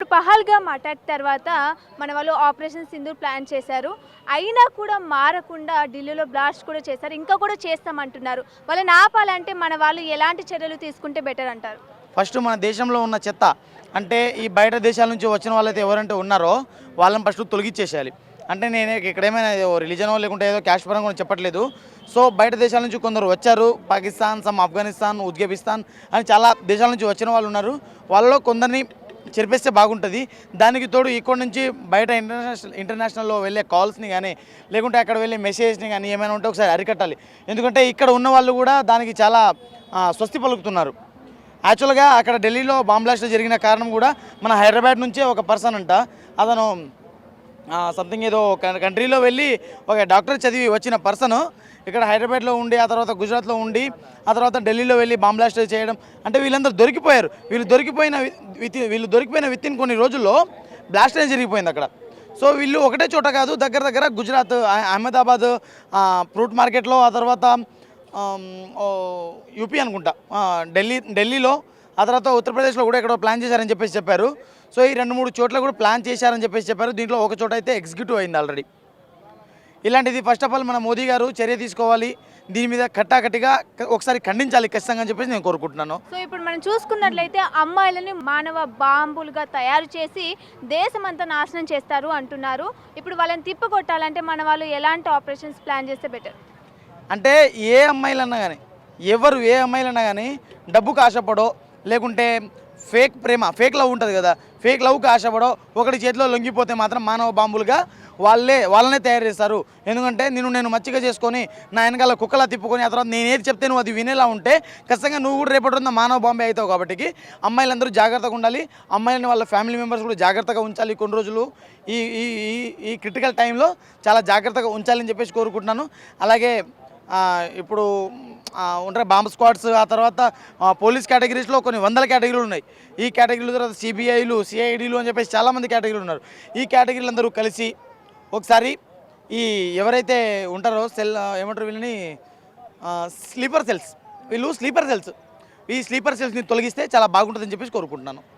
ఇప్పుడు పహల్గామ్ అటాక్ తర్వాత మన వాళ్ళు ఆపరేషన్ సింధూర్ ప్లాన్ చేశారు. అయినా కూడా మారకుండా ఢిల్లీలో బ్లాస్ట్ కూడా చేశారు. ఇంకా కూడా చేస్తామంటున్నారు. వాళ్ళని ఆపాలంటే మన వాళ్ళు ఎలాంటి చర్యలు తీసుకుంటే బెటర్ అంటారు? ఫస్ట్ మన దేశంలో ఉన్న చెత్త అంటే ఈ బయట దేశాల నుంచి వచ్చిన వాళ్ళైతే ఎవరంటే ఉన్నారో వాళ్ళని ఫస్ట్ తొలగించేసేయాలి. అంటే నేను ఇక్కడ ఏమైనా రిలీజనో లేకుంటే ఏదో క్యాష్ పరంగా కూడా చెప్పట్లేదు. సో బయట దేశాల నుంచి కొందరు వచ్చారు. పాకిస్తాన్, ఆఫ్ఘనిస్తాన్, ఉజ్బెకిస్తాన్ అని చాలా దేశాల నుంచి వచ్చిన వాళ్ళు ఉన్నారు. వాళ్ళలో కొందరిని చెరిపేస్తే బాగుంటుంది. దానికి తోడు ఇక్కడ నుంచి బయట ఇంటర్నేషనల్లో వెళ్ళే కాల్స్ని కానీ లేకుంటే అక్కడ వెళ్ళే మెసేజ్ని కానీ ఏమైనా ఉంటే ఒకసారి అరికట్టాలి. ఎందుకంటే ఇక్కడ ఉన్న వాళ్ళు కూడా దానికి చాలా స్వస్తి పలుకుతున్నారు. యాక్చువల్గా అక్కడ ఢిల్లీలో బాంబ్ బ్లాస్ట్ జరిగిన కారణం కూడా మన హైదరాబాద్ నుంచే ఒక పర్సన్ అంట, అతను సంథింగ్ ఏదో కంట్రీలో వెళ్ళి ఒక డాక్టర్ చదివి వచ్చిన పర్సన్ ఇక్కడ హైదరాబాద్లో ఉండి ఆ తర్వాత గుజరాత్లో ఉండి ఆ తర్వాత ఢిల్లీలో వెళ్ళి బాంబ్ బ్లాస్ట్ చేయడం అంటే వీళ్ళందరూ దొరికిపోయారు. వీళ్ళు దొరికిపోయిన విత్ ఇన్ కొన్ని రోజుల్లో బ్లాస్ట్ అనేది జరిగిపోయింది అక్కడ. సో వీళ్ళు ఒకటే చోట కాదు, దగ్గర దగ్గర గుజరాత్, అహ్మదాబాద్ ఫ్రూట్ మార్కెట్లో, ఆ తర్వాత యూపీ అనుకుంటా, ఢిల్లీలో, ఆ తర్వాత ఉత్తరప్రదేశ్లో కూడా ఎక్కడో ప్లాన్ చేశారని చెప్పారు. సో ఈ 2-3 చోట్ల కూడా ప్లాన్ చేశారని చెప్పారు. దీంట్లో ఒక చోట అయితే ఎగ్జిక్యూటివ్ అయింది ఆల్రెడీ. ఇలాంటిది ఫస్ట్ ఆఫ్ ఆల్ మన మోదీ గారు చర్య తీసుకోవాలి. దీని మీద కట్టాకట్టిగా ఒకసారి ఖండించాలి ఖచ్చితంగా అని చెప్పేసి నేను కోరుకుంటున్నాను. సో ఇప్పుడు మనం చూసుకున్నట్లయితే అమ్మాయిలని మానవ బాంబులుగా తయారు చేసి దేశమంతా నాశనం చేస్తారు అంటున్నారు. ఇప్పుడు వాళ్ళని తిప్పకొట్టాలంటే మన వాళ్ళు ఎలాంటి ఆపరేషన్స్ ప్లాన్ చేస్తే బెటర్? అంటే ఏ అమ్మాయిలన్నా కానీ ఏ అమ్మాయిలన్నా కానీ డబ్బుకు ఆశపడో లేకుంటే ఫేక్ ప్రేమ, ఫేక్ లవ్ ఉంటుంది కదా, ఫేక్ లవ్కి ఆశపడో ఒకటి చేతిలో లొంగిపోతే మాత్రం మానవ బాంబులుగా వాళ్ళనే తయారు చేస్తారు. ఎందుకంటే నేను మచ్చిగా చేసుకొని నా వెనకాల కుక్కలా తిప్పుకొని ఆ తర్వాత నేను ఏది చెప్తే నువ్వు అది వినేలా ఉంటే ఖచ్చితంగా నువ్వు కూడా రేపటి రోజున మానవ బాంబే అవుతావు. కాబట్టి అమ్మాయిలందరూ జాగ్రత్తగా ఉండాలి. అమ్మాయిలని వాళ్ళ ఫ్యామిలీ మెంబర్స్ కూడా జాగ్రత్తగా ఉంచాలి. కొన్ని రోజులు ఈ ఈ ఈ క్రిటికల్ టైంలో చాలా జాగ్రత్తగా ఉంచాలని చెప్పేసి కోరుకుంటున్నాను. అలాగే ఇప్పుడు ఉంటాయి బాంబ్ స్క్వాడ్స్, ఆ తర్వాత పోలీస్ కేటగిరీస్లో కొన్ని వందల కేటగిరీలు ఉన్నాయి. ఈ కేటగిరీల తర్వాత సిబిఐలు, సిఐడీలు అని చెప్పేసి చాలామంది కేటగిరీలు ఉన్నారు. ఈ కేటగిరీలు అందరూ కలిసి ఒకసారి ఈ ఎవరైతే ఉంటారో ఏమంటారు వీళ్ళని స్లీపర్ సెల్స్, ఈ స్లీపర్ సెల్స్ని తొలగిస్తే చాలా బాగుంటుందని చెప్పేసి కోరుకుంటున్నాను.